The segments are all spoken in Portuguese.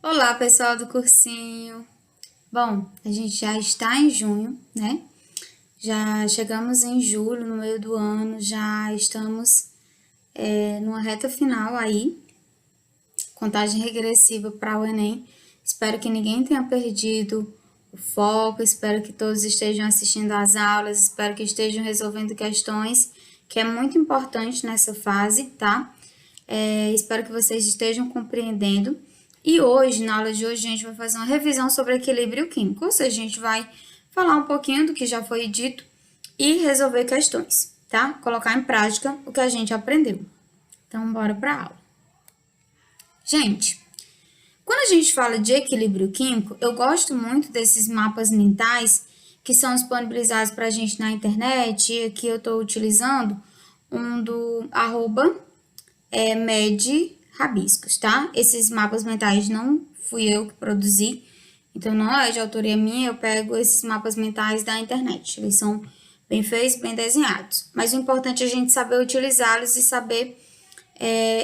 Olá, pessoal do cursinho. Bom, a gente já está em junho, né? Já chegamos em julho, no meio do ano, já estamos numa reta final aí, contagem regressiva para o Enem. Espero que ninguém tenha perdido o foco, espero que todos estejam assistindo às aulas, espero que estejam resolvendo questões, que é muito importante nessa fase, tá? Espero que vocês estejam compreendendo. E hoje, na aula de hoje, a gente vai fazer uma revisão sobre equilíbrio químico, ou seja, a gente vai falar um pouquinho do que já foi dito e resolver questões, tá? Colocar em prática o que a gente aprendeu. Então, bora para a aula. Gente, quando a gente fala de equilíbrio químico, eu gosto muito desses mapas mentais que são disponibilizados para a gente na internet, e aqui eu estou utilizando um do @med rabiscos, tá? Esses mapas mentais não fui eu que produzi, então não é de autoria minha, eu pego esses mapas mentais da internet. Eles são bem feitos, bem desenhados. Mas o importante é a gente saber utilizá-los e saber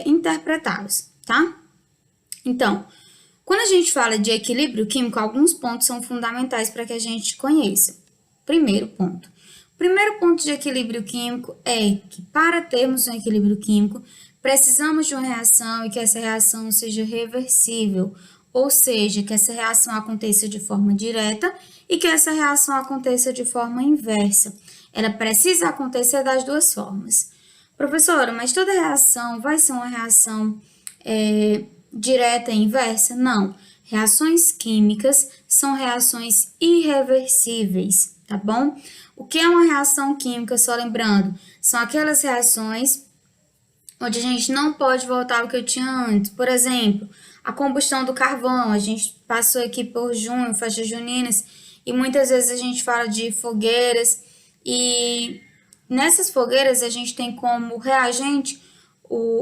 interpretá-los, tá? Então, quando a gente fala de equilíbrio químico, alguns pontos são fundamentais para que a gente conheça. Primeiro ponto. O primeiro ponto de equilíbrio químico é que, para termos um equilíbrio químico, precisamos de uma reação e que essa reação seja reversível, ou seja, que essa reação aconteça de forma direta e que essa reação aconteça de forma inversa. Ela precisa acontecer das duas formas. Professora, mas toda reação vai ser uma reação direta e inversa? Não. Reações químicas são reações irreversíveis, tá bom? O que é uma reação química, só lembrando, são aquelas reações onde a gente não pode voltar ao que eu tinha antes. Por exemplo, a combustão do carvão. A gente passou aqui por junho, festas juninas, e muitas vezes a gente fala de fogueiras, e nessas fogueiras a gente tem como reagente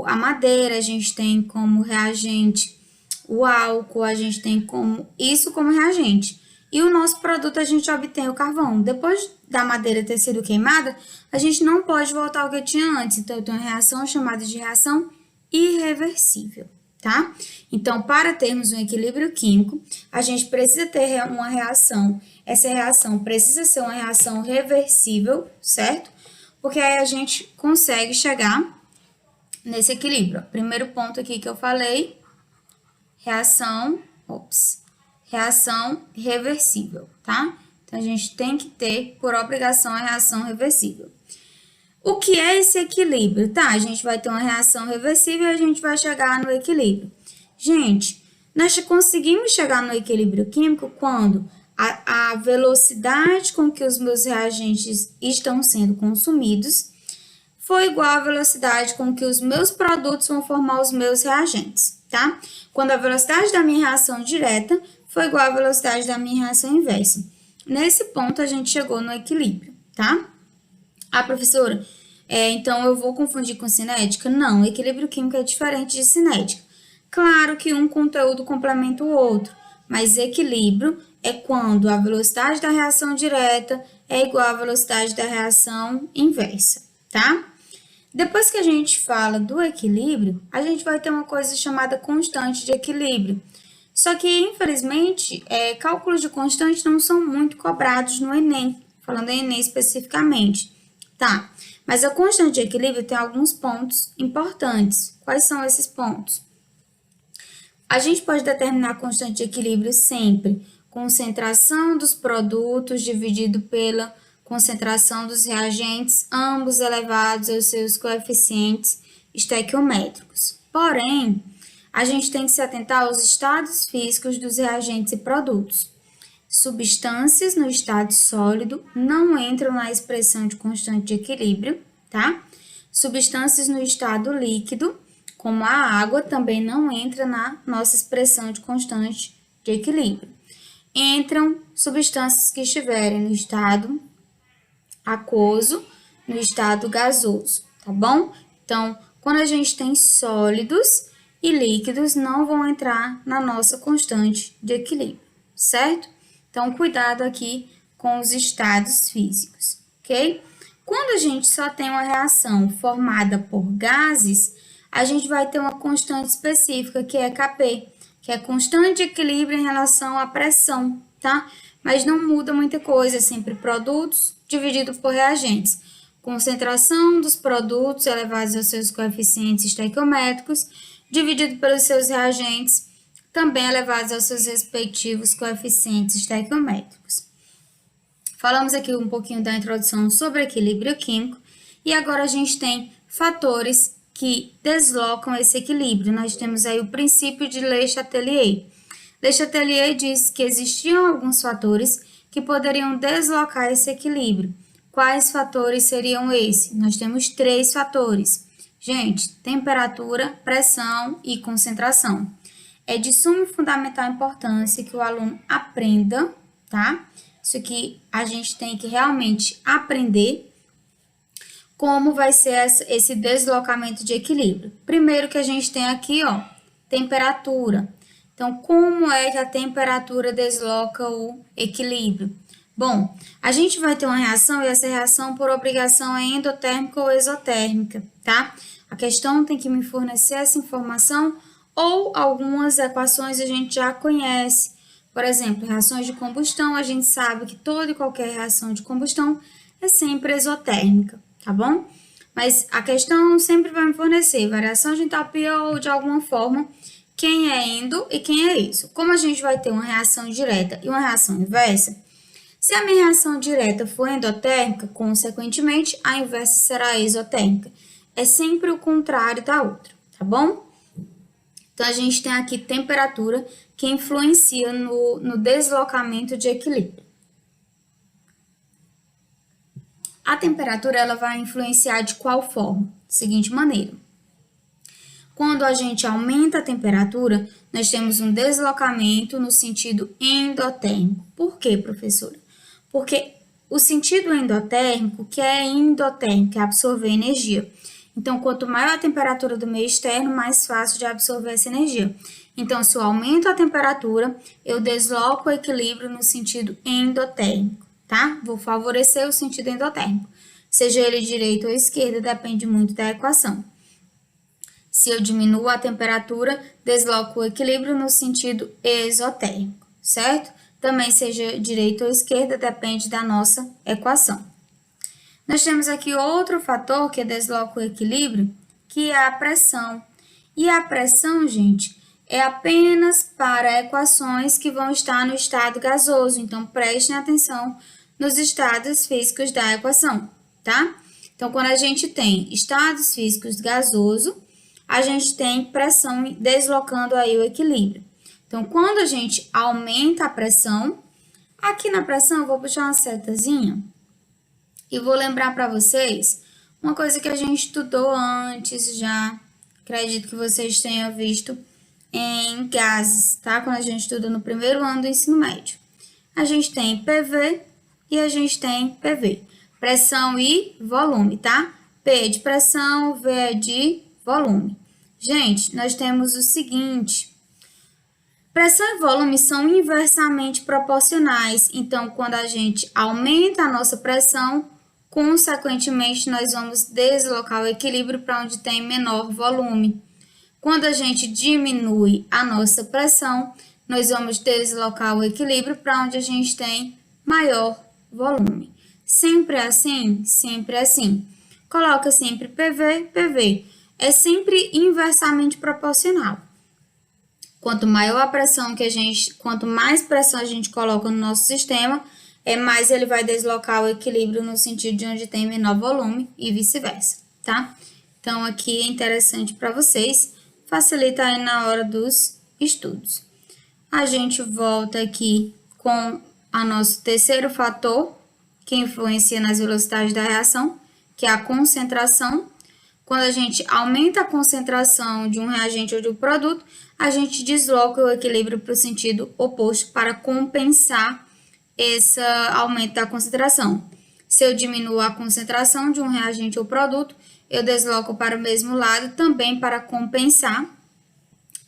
a madeira, a gente tem como reagente o álcool, a gente tem isso como reagente. E o nosso produto a gente obtém o carvão. Depois da madeira ter sido queimada, a gente não pode voltar ao que tinha antes. Então, eu tenho uma reação chamada de reação irreversível, tá? Então, para termos um equilíbrio químico, a gente precisa ter uma reação. Essa reação precisa ser uma reação reversível, certo? Porque aí a gente consegue chegar nesse equilíbrio. Primeiro ponto aqui que eu falei, reação reversível, tá? Então, a gente tem que ter, por obrigação, a reação reversível. O que é esse equilíbrio? Tá, a gente vai ter uma reação reversível e a gente vai chegar no equilíbrio. Gente, nós conseguimos chegar no equilíbrio químico quando a velocidade com que os meus reagentes estão sendo consumidos foi igual à velocidade com que os meus produtos vão formar os meus reagentes, tá? Quando a velocidade da minha reação direta foi igual à velocidade da minha reação inversa. Nesse ponto, a gente chegou no equilíbrio, tá? Ah, professora, então eu vou confundir com cinética? Não, equilíbrio químico é diferente de cinética. Claro que um conteúdo complementa o outro, mas equilíbrio é quando a velocidade da reação direta é igual à velocidade da reação inversa, tá? Depois que a gente fala do equilíbrio, a gente vai ter uma coisa chamada constante de equilíbrio. Só que, infelizmente, cálculos de constante não são muito cobrados no Enem, falando em Enem especificamente. Tá, mas a constante de equilíbrio tem alguns pontos importantes. Quais são esses pontos? A gente pode determinar a constante de equilíbrio sempre concentração dos produtos dividido pela concentração dos reagentes, ambos elevados aos seus coeficientes estequiométricos. Porém, a gente tem que se atentar aos estados físicos dos reagentes e produtos. Substâncias no estado sólido não entram na expressão de constante de equilíbrio, tá? Substâncias no estado líquido, como a água, também não entra na nossa expressão de constante de equilíbrio. Entram substâncias que estiverem no estado aquoso, no estado gasoso, tá bom? Então, quando a gente tem sólidos e líquidos, não vão entrar na nossa constante de equilíbrio, certo? Então, cuidado aqui com os estados físicos, ok? Quando a gente só tem uma reação formada por gases, a gente vai ter uma constante específica, que é Kp, que é constante equilíbrio em relação à pressão, tá? Mas não muda muita coisa, é sempre produtos dividido por reagentes. Concentração dos produtos elevados aos seus coeficientes estequiométricos, dividido pelos seus reagentes, também elevados aos seus respectivos coeficientes estequiométricos. Falamos aqui um pouquinho da introdução sobre equilíbrio químico e agora a gente tem fatores que deslocam esse equilíbrio. Nós temos aí o princípio de Le Chatelier. Le Chatelier diz que existiam alguns fatores que poderiam deslocar esse equilíbrio. Quais fatores seriam esses? Nós temos 3 fatores. Gente, temperatura, pressão e concentração. É de suma e fundamental importância que o aluno aprenda, tá? Isso aqui a gente tem que realmente aprender como vai ser esse deslocamento de equilíbrio. Primeiro que a gente tem aqui, ó, temperatura. Então, como é que a temperatura desloca o equilíbrio? Bom, a gente vai ter uma reação e essa reação, por obrigação, é endotérmica ou exotérmica, tá? A questão tem que me fornecer essa informação ou algumas equações a gente já conhece. Por exemplo, reações de combustão, a gente sabe que toda e qualquer reação de combustão é sempre exotérmica, tá bom? Mas a questão sempre vai me fornecer variação de entalpia ou, de alguma forma, quem é endo e quem é isso. Como a gente vai ter uma reação direta e uma reação inversa, se a minha reação direta for endotérmica, consequentemente, a inversa será exotérmica. É sempre o contrário da outra, tá bom? Então, a gente tem aqui temperatura que influencia no deslocamento de equilíbrio. A temperatura ela vai influenciar de qual forma? Da seguinte maneira. Quando a gente aumenta a temperatura, nós temos um deslocamento no sentido endotérmico. Por quê, professora? Porque o sentido endotérmico, que é endotérmico, é absorver energia. Então, quanto maior a temperatura do meio externo, mais fácil de absorver essa energia. Então, se eu aumento a temperatura, eu desloco o equilíbrio no sentido endotérmico, tá? Vou favorecer o sentido endotérmico. Seja ele direita ou esquerda, depende muito da equação. Se eu diminuo a temperatura, desloco o equilíbrio no sentido exotérmico, certo? Também seja direita ou esquerda, depende da nossa equação. Nós temos aqui outro fator que desloca o equilíbrio, que é a pressão. E a pressão, gente, é apenas para equações que vão estar no estado gasoso. Então, prestem atenção nos estados físicos da equação, tá? Então, quando a gente tem estados físicos gasoso, a gente tem pressão deslocando aí o equilíbrio. Então, quando a gente aumenta a pressão, aqui na pressão eu vou puxar uma setazinha e vou lembrar para vocês uma coisa que a gente estudou antes já, acredito que vocês tenham visto em gases, tá? Quando a gente estuda no primeiro ano do ensino médio. A gente tem PV e a gente tem PV, pressão e volume, tá? P é de pressão, V é de volume. Gente, nós temos o seguinte, pressão e volume são inversamente proporcionais, então quando a gente aumenta a nossa pressão, consequentemente nós vamos deslocar o equilíbrio para onde tem menor volume. Quando a gente diminui a nossa pressão, nós vamos deslocar o equilíbrio para onde a gente tem maior volume. Sempre assim? Sempre assim. Coloca sempre PV, PV. É sempre inversamente proporcional. Quanto maior a pressão quanto mais pressão a gente coloca no nosso sistema, mais ele vai deslocar o equilíbrio no sentido de onde tem menor volume e vice-versa, tá? Então, aqui é interessante para vocês, facilita aí na hora dos estudos. A gente volta aqui com o nosso terceiro fator, que influencia nas velocidades da reação, que é a concentração. Quando a gente aumenta a concentração de um reagente ou de um produto, a gente desloca o equilíbrio para o sentido oposto para compensar esse aumento da concentração. Se eu diminuo a concentração de um reagente ou produto, eu desloco para o mesmo lado também para compensar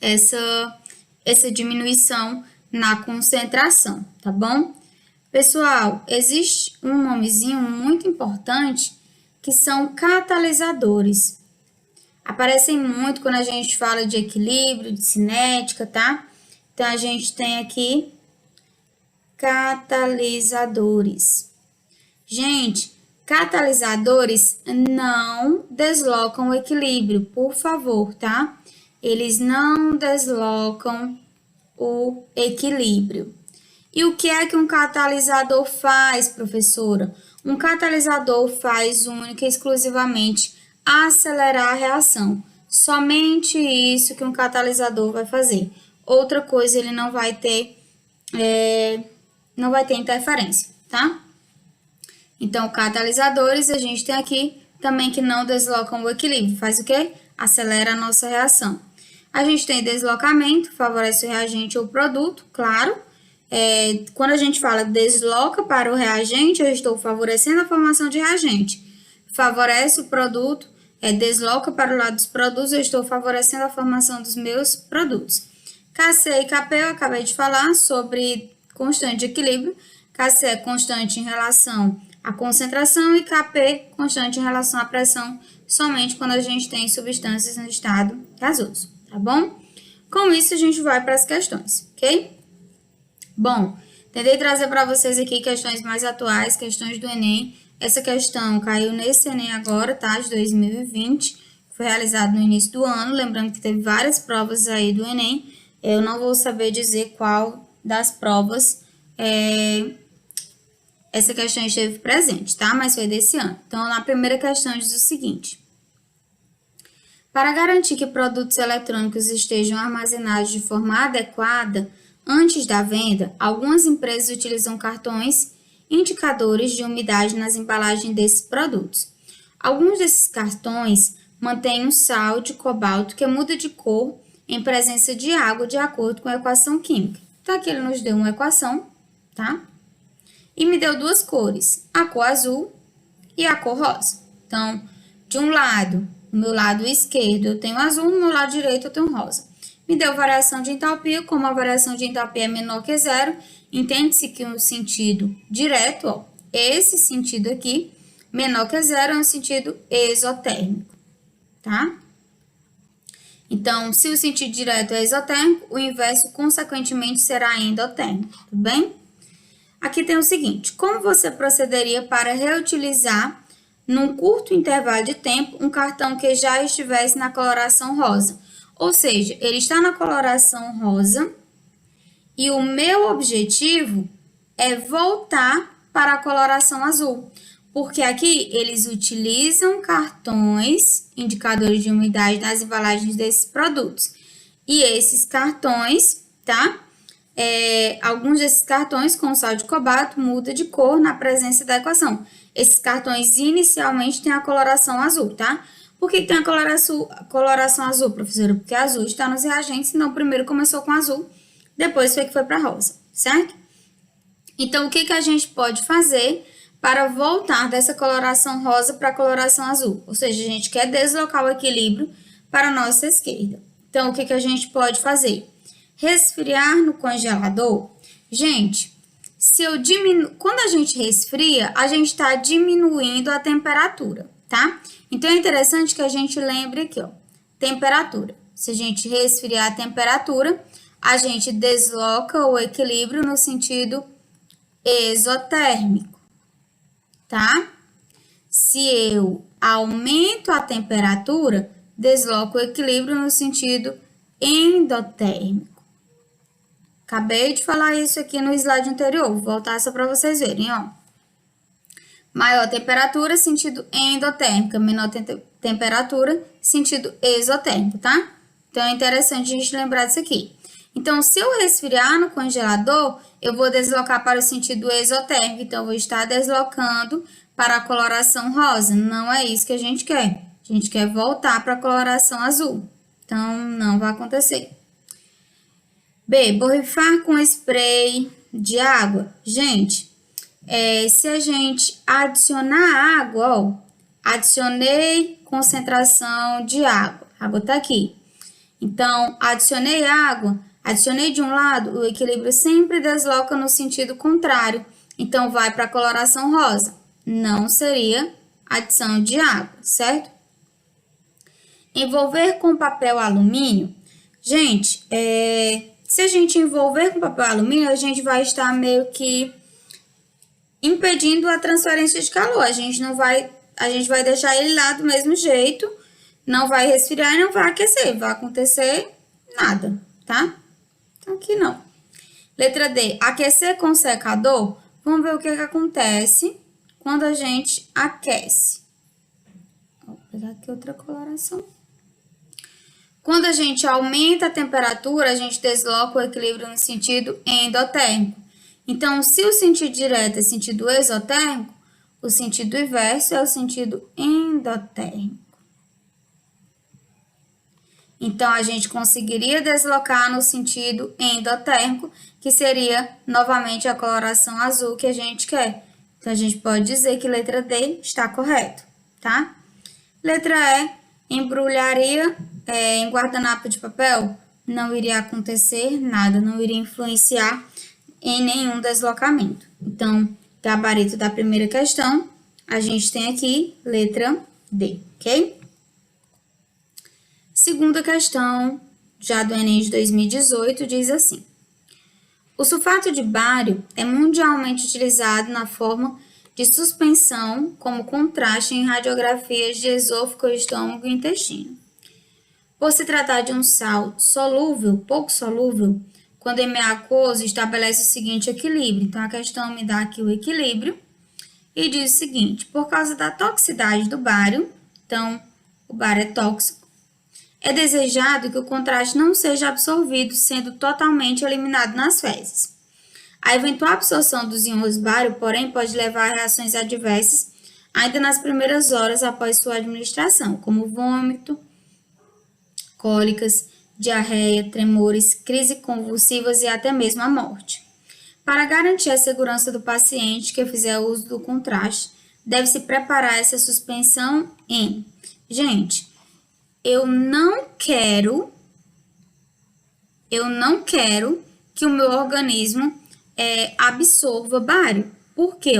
essa diminuição na concentração, tá bom? Pessoal, existe um nomezinho muito importante que são catalisadores. Aparecem muito quando a gente fala de equilíbrio, de cinética, tá? Então, a gente tem aqui catalisadores. Gente, catalisadores não deslocam o equilíbrio, por favor, tá? Eles não deslocam o equilíbrio. E o que é que um catalisador faz, professora? Um catalisador faz única e exclusivamente acelerar a reação. Somente isso que um catalisador vai fazer. Outra coisa ele não vai ter interferência, tá? Então, catalisadores a gente tem aqui também que não deslocam o equilíbrio. Faz o quê? Acelera a nossa reação. A gente tem deslocamento, favorece o reagente ou produto, claro. Quando a gente fala desloca para o reagente, eu estou favorecendo a formação de reagente. Favorece o produto, desloca para o lado dos produtos, eu estou favorecendo a formação dos meus produtos. Kc e Kp, eu acabei de falar sobre constante de equilíbrio. Kc é constante em relação à concentração e Kp constante em relação à pressão, somente quando a gente tem substâncias no estado gasoso, tá bom? Com isso, a gente vai para as questões, ok? Bom, tentei trazer para vocês aqui questões mais atuais, questões do Enem. Essa questão caiu nesse Enem agora, tá? De 2020, foi realizado no início do ano. Lembrando que teve várias provas aí do Enem. Eu não vou saber dizer qual das provas essa questão esteve presente, tá? Mas foi desse ano. Então, na primeira questão diz o seguinte. Para garantir que produtos eletrônicos estejam armazenados de forma adequada antes da venda, algumas empresas utilizam cartões indicadores de umidade nas embalagens desses produtos. Alguns desses cartões mantêm um sal de cobalto que muda de cor em presença de água de acordo com a equação química. Então, aqui ele nos deu uma equação, tá? E me deu duas cores, a cor azul e a cor rosa. Então, de um lado, no meu lado esquerdo, eu tenho azul, no meu lado direito, eu tenho rosa. Me deu variação de entalpia, como a variação de entalpia é menor que zero, entende-se que o sentido direto, ó, esse sentido aqui, menor que zero, é um sentido exotérmico, tá? Então, se o sentido direto é exotérmico, o inverso, consequentemente, será endotérmico, tudo bem? Aqui tem o seguinte, como você procederia para reutilizar, num curto intervalo de tempo, um cartão que já estivesse na coloração rosa? Ou seja, ele está na coloração rosa e o meu objetivo é voltar para a coloração azul. Porque aqui eles utilizam cartões, indicadores de umidade nas embalagens desses produtos. E esses cartões, tá? Alguns desses cartões com sal de cobalto muda de cor na presença da equação. Esses cartões inicialmente têm a coloração azul, tá? Por que tem a coloração azul, professora? Porque azul está nos reagentes, então primeiro começou com azul, depois foi que foi para rosa, certo? Então, o que a gente pode fazer para voltar dessa coloração rosa para a coloração azul? Ou seja, a gente quer deslocar o equilíbrio para a nossa esquerda. Então, o que a gente pode fazer? Resfriar no congelador. Gente, quando a gente resfria, a gente está diminuindo a temperatura, tá? Então, é interessante que a gente lembre aqui, ó, temperatura. Se a gente resfriar a temperatura, a gente desloca o equilíbrio no sentido exotérmico, tá? Se eu aumento a temperatura, desloco o equilíbrio no sentido endotérmico. Acabei de falar isso aqui no slide anterior, vou voltar só para vocês verem, ó. Maior temperatura, sentido endotérmica. Menor temperatura, sentido exotérmico, tá? Então, é interessante a gente lembrar disso aqui. Então, se eu resfriar no congelador, eu vou deslocar para o sentido exotérmico. Então, eu vou estar deslocando para a coloração rosa. Não é isso que a gente quer. A gente quer voltar para a coloração azul. Então, não vai acontecer. B. Borrifar com spray de água. Gente, se a gente adicionar água, ó, adicionei concentração de água. A água tá aqui. Então, adicionei água, adicionei de um lado, o equilíbrio sempre desloca no sentido contrário. Então, vai para a coloração rosa. Não seria adição de água, certo? Envolver com papel alumínio. Gente, Se a gente envolver com papel alumínio, a gente vai estar meio que impedindo a transferência de calor. A gente vai deixar ele lá do mesmo jeito, não vai resfriar e não vai aquecer, vai acontecer nada, tá? Então, aqui não. Letra D, aquecer com secador. Vamos ver o que acontece quando a gente aquece. Vou pegar aqui outra coloração. Quando a gente aumenta a temperatura, a gente desloca o equilíbrio no sentido endotérmico. Então, se o sentido direto é sentido exotérmico, o sentido inverso é o sentido endotérmico. Então, a gente conseguiria deslocar no sentido endotérmico, que seria, novamente, a coloração azul que a gente quer. Então, a gente pode dizer que letra D está correto, tá? Letra E, embrulharia em guardanapo de papel? Não iria acontecer nada, não iria influenciar em nenhum deslocamento. Então, gabarito da primeira questão, a gente tem aqui letra D, ok? Segunda questão, já do Enem de 2018, diz assim: o sulfato de bário é mundialmente utilizado na forma de suspensão como contraste em radiografias de esôfago, estômago e intestino. Por se tratar de um sal solúvel, pouco solúvel, quando em meio aquoso estabelece o seguinte equilíbrio. Então, a questão me dá aqui o equilíbrio e diz o seguinte: por causa da toxicidade do bário, então, o bário é tóxico, é desejado que o contraste não seja absorvido, sendo totalmente eliminado nas fezes. A eventual absorção dos íons bário, porém, pode levar a reações adversas ainda nas primeiras horas após sua administração, como vômito, cólicas, diarreia, tremores, crises convulsivas e até mesmo a morte. Para garantir a segurança do paciente que fizer uso do contraste, deve-se preparar essa suspensão em... Gente, eu não quero que o meu organismo absorva bário. Por quê?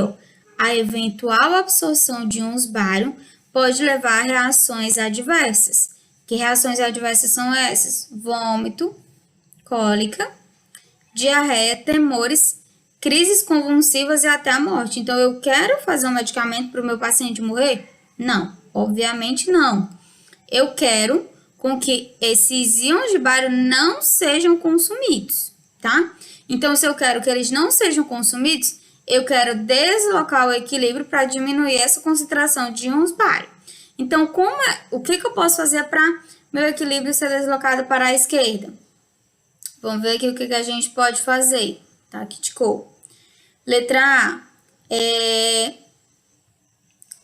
A eventual absorção de íons bário pode levar a reações adversas. Que reações adversas são essas? Vômito, cólica, diarreia, tremores, crises convulsivas e até a morte. Então, eu quero fazer um medicamento para o meu paciente morrer? Não, obviamente não. Eu quero com que esses íons de bário não sejam consumidos, tá? Então, se eu quero que eles não sejam consumidos, eu quero deslocar o equilíbrio para diminuir essa concentração de íons bário. Então, o que eu posso fazer para meu equilíbrio ser deslocado para a esquerda? Vamos ver aqui o que a gente pode fazer, tá? Aqui de cor. Letra A,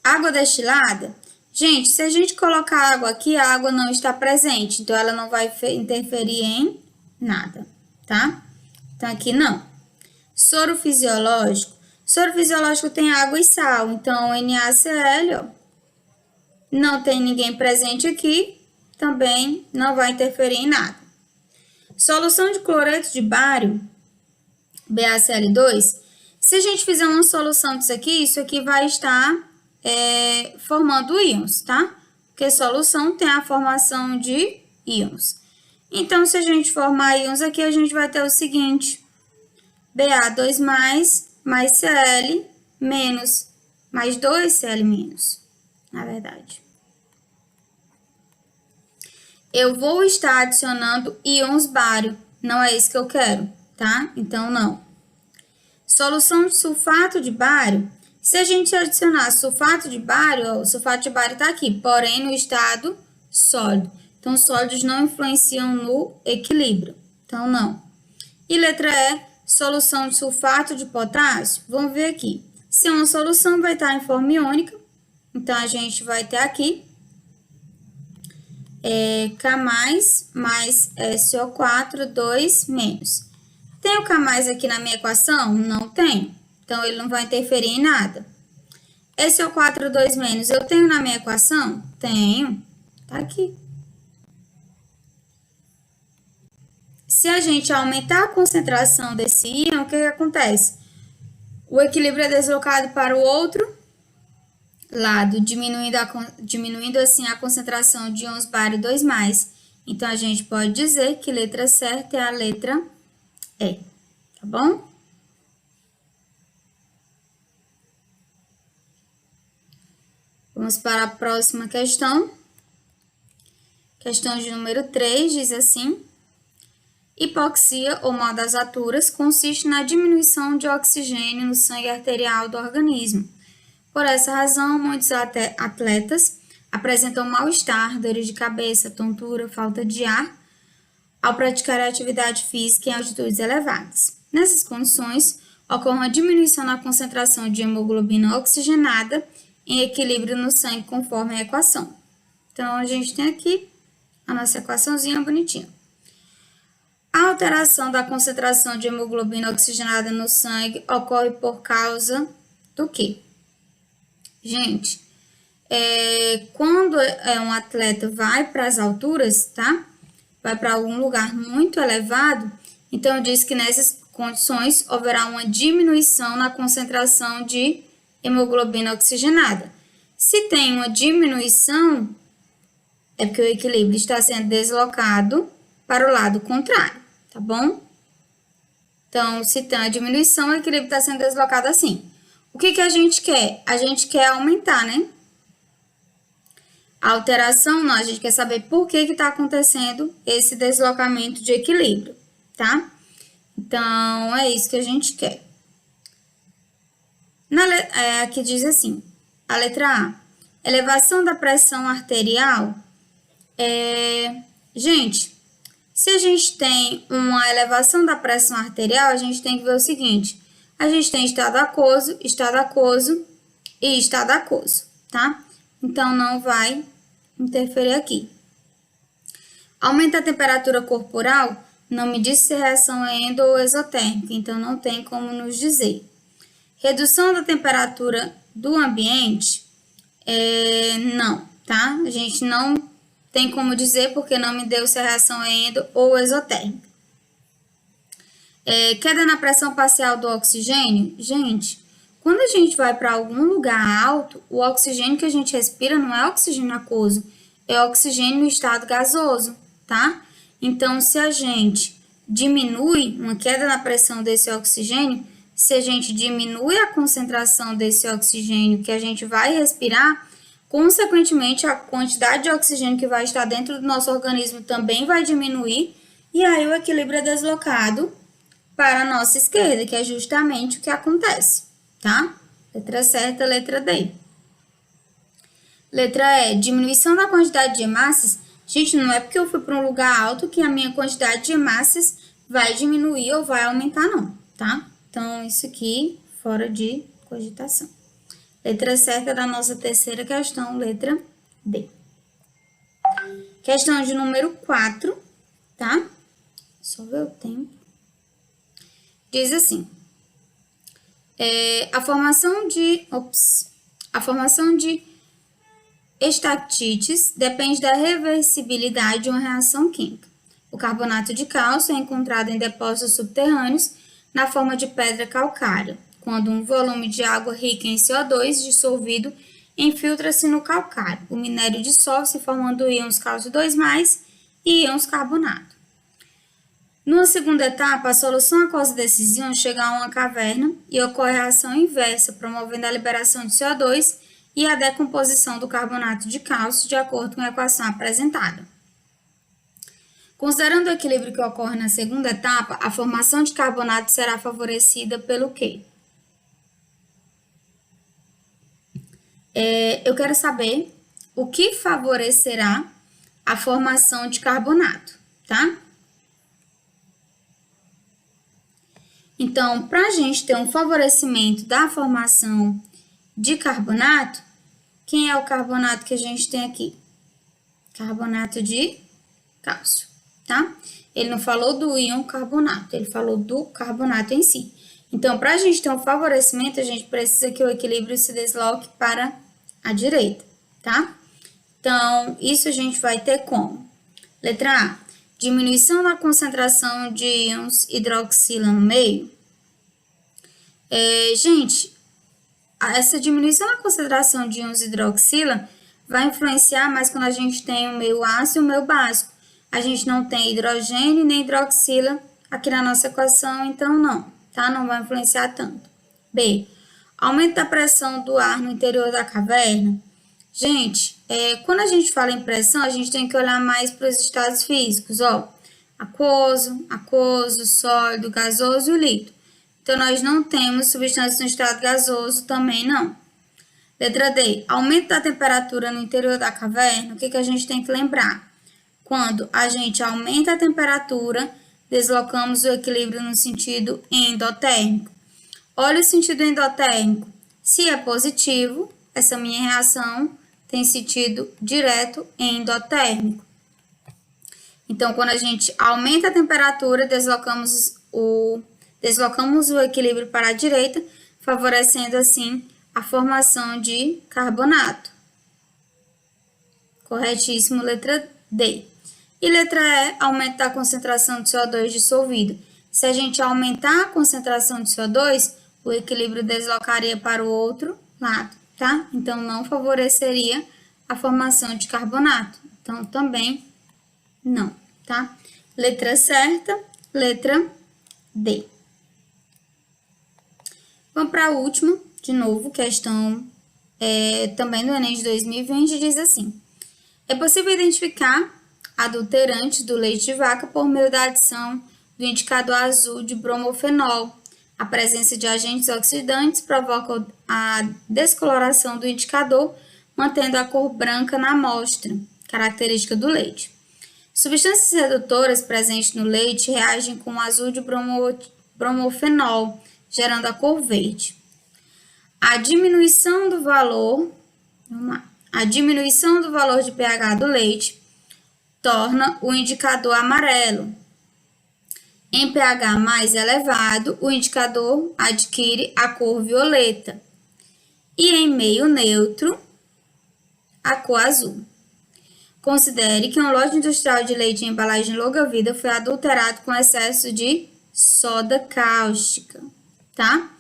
água destilada. Gente, se a gente colocar água aqui, a água não está presente, então ela não vai interferir em nada, tá? Então, aqui não. Soro fisiológico. Soro fisiológico tem água e sal, então NaCl, ó, não tem ninguém presente aqui, também não vai interferir em nada. Solução de cloreto de bário, BaCl2. Se a gente fizer uma solução disso aqui, isso aqui vai estar formando íons, tá? Porque solução tem a formação de íons. Então, se a gente formar íons aqui, a gente vai ter o seguinte: Ba2 mais Cl menos, mais 2Cl menos, na verdade. Eu vou estar adicionando íons bário, não é isso que eu quero, tá? Então, não. Solução de sulfato de bário. Se a gente adicionar sulfato de bário, ó, o sulfato de bário está aqui, porém no estado sólido. Então, os sólidos não influenciam no equilíbrio. Então, não. E letra E, solução de sulfato de potássio. Vamos ver aqui. Se uma solução vai estar em forma iônica, então a gente vai ter aqui K+, mais SO4, 2 menos. Tem o K+ aqui na minha equação? Não tem. Então, ele não vai interferir em nada. SO4, 2 menos, eu tenho na minha equação? Tenho. Tá aqui. Se a gente aumentar a concentração desse íon, o que acontece? O equilíbrio é deslocado para o outro lado, diminuindo assim a concentração de íons bário 2+. Então, a gente pode dizer que letra certa é a letra E, tá bom? Vamos para a próxima questão. Questão de número 3, diz assim: hipoxia ou mal das alturas consiste na diminuição de oxigênio no sangue arterial do organismo. Por essa razão, muitos atletas apresentam mal-estar, dores de cabeça, tontura, falta de ar ao praticar atividade física em altitudes elevadas. Nessas condições, ocorre uma diminuição na concentração de hemoglobina oxigenada em equilíbrio no sangue conforme a equação. Então, a gente tem aqui a nossa equaçãozinha bonitinha. A alteração da concentração de hemoglobina oxigenada no sangue ocorre por causa do quê? Gente, quando um atleta vai para as alturas, tá? Vai para algum lugar muito elevado, então diz que nessas condições haverá uma diminuição na concentração de hemoglobina oxigenada. Se tem uma diminuição, é porque o equilíbrio está sendo deslocado para o lado contrário, tá bom? Então, se tem uma diminuição, o equilíbrio está sendo deslocado assim. O que a gente quer? A gente quer aumentar, né? A alteração, não, a gente quer saber por que está acontecendo esse deslocamento de equilíbrio, tá? Então, é isso que a gente quer. Aqui diz assim, a letra A, elevação da pressão arterial. Gente, se a gente tem uma elevação da pressão arterial, a gente tem que ver o seguinte, a gente tem estado aquoso e estado aquoso, tá? Então, não vai interferir aqui. Aumenta a temperatura corporal, não me diz se a reação é endo ou exotérmica, então não tem como nos dizer. Redução da temperatura do ambiente, não, tá? A gente não tem como dizer porque não me deu se a reação é endo ou exotérmica. Queda na pressão parcial do oxigênio, gente, quando a gente vai para algum lugar alto, o oxigênio que a gente respira não é oxigênio aquoso, é oxigênio no estado gasoso, tá? Então, se a gente diminui uma queda na pressão desse oxigênio, se a gente diminui a concentração desse oxigênio que a gente vai respirar, consequentemente, a quantidade de oxigênio que vai estar dentro do nosso organismo também vai diminuir, e aí o equilíbrio é deslocado para a nossa esquerda, que é justamente o que acontece, tá? Letra certa, letra D. Letra E, diminuição da quantidade de hemácias. Gente, não é porque eu fui para um lugar alto que a minha quantidade de hemácias vai diminuir ou vai aumentar, não, tá? Então, isso aqui, fora de cogitação. Letra certa da nossa terceira questão, letra D. Questão de número 4, tá? Só ver o tempo. Diz assim, a formação de estatites depende da reversibilidade de uma reação química. O carbonato de cálcio é encontrado em depósitos subterrâneos na forma de pedra calcária, quando um volume de água rica em CO2 dissolvido infiltra-se no calcário. O minério dissolve-se formando íons cálcio 2+, e íons carbonato. Numa segunda etapa, a solução aquosa desses íons chega a uma caverna e ocorre a reação inversa, promovendo a liberação de CO2 e a decomposição do carbonato de cálcio de acordo com a equação apresentada. Considerando o equilíbrio que ocorre na segunda etapa, a formação de carbonato será favorecida pelo quê? Eu quero saber o que favorecerá a formação de carbonato, tá? Então, para a gente ter um favorecimento da formação de carbonato, quem é o carbonato que a gente tem aqui? Carbonato de cálcio, tá? Ele não falou do íon carbonato, ele falou do carbonato em si. Então, para a gente ter um favorecimento, a gente precisa que o equilíbrio se desloque para a direita, tá? Então, isso a gente vai ter como? Letra A, diminuição da concentração de íons hidroxila no meio. Gente, essa diminuição da concentração de íons hidroxila vai influenciar mais quando a gente tem o meio ácido e o meio básico. A gente não tem hidrogênio nem hidroxila aqui na nossa equação, então não, tá? Não vai influenciar tanto. B, aumento da pressão do ar no interior da caverna. Gente, quando a gente fala em pressão, a gente tem que olhar mais para os estados físicos, ó. Aquoso, sólido, gasoso e o líquido. Então, nós não temos substâncias no estado gasoso também, não. Letra D, aumento da temperatura no interior da caverna. O que a gente tem que lembrar? Quando a gente aumenta a temperatura, deslocamos o equilíbrio no sentido endotérmico. Olha o sentido endotérmico. Se é positivo, essa minha reação tem sentido direto endotérmico. Então, quando a gente aumenta a temperatura, deslocamos o equilíbrio para a direita, favorecendo assim a formação de carbonato. Corretíssimo, letra D. E letra E, aumento da concentração de CO2 dissolvido. Se a gente aumentar a concentração de CO2, o equilíbrio deslocaria para o outro lado, tá? Então, não favoreceria a formação de carbonato. Então, também não, tá? Letra certa, letra D. Vamos para a última, de novo, questão também do Enem de 2020, diz assim: é possível identificar adulterantes do leite de vaca por meio da adição do indicador azul de bromofenol. A presença de agentes oxidantes provoca a descoloração do indicador, mantendo a cor branca na amostra, característica do leite. Substâncias redutoras presentes no leite reagem com o azul de bromofenol, gerando a cor verde. A diminuição do valor de pH do leite torna o indicador amarelo. Em pH mais elevado, o indicador adquire a cor violeta. E em meio neutro, a cor azul. Considere que um lote industrial de leite em embalagem longa-vida foi adulterado com excesso de soda cáustica, tá?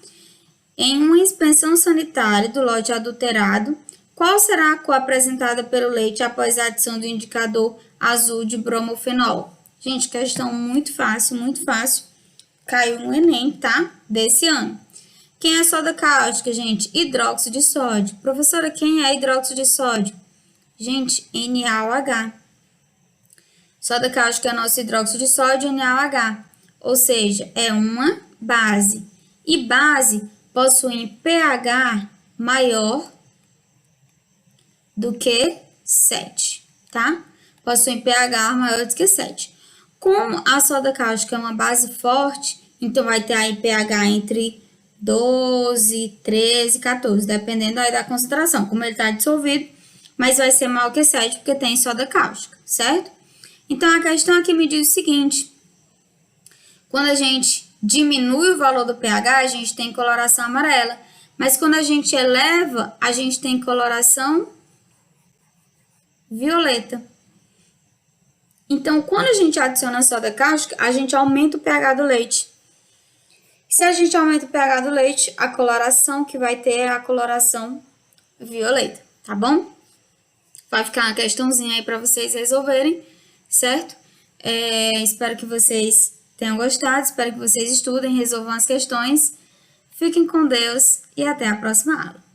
Em uma inspeção sanitária do lote adulterado, qual será a cor apresentada pelo leite após a adição do indicador azul de bromofenol? Gente, questão muito fácil, caiu no Enem, tá? Desse ano. Quem é soda cáustica, gente? Hidróxido de sódio. Professora, quem é hidróxido de sódio? Gente, NaOH. Soda cáustica é nosso hidróxido de sódio, NaOH. Ou seja, é uma base. E base possuem pH maior do que 7, tá? Possuem pH maior do que 7. Como a soda cáustica é uma base forte, então vai ter aí pH entre 12, 13, 14, dependendo aí da concentração, como ele está dissolvido, mas vai ser maior que 7 porque tem soda cáustica, certo? Então, a questão aqui me diz o seguinte: quando a gente diminui o valor do pH, a gente tem coloração amarela, mas quando a gente eleva, a gente tem coloração violeta. Então, quando a gente adiciona a soda cáustica, a gente aumenta o pH do leite. Se a gente aumenta o pH do leite, a coloração que vai ter é a coloração violeta, tá bom? Vai ficar uma questãozinha aí para vocês resolverem, certo? Espero que vocês tenham gostado, espero que vocês estudem, resolvam as questões. Fiquem com Deus e até a próxima aula.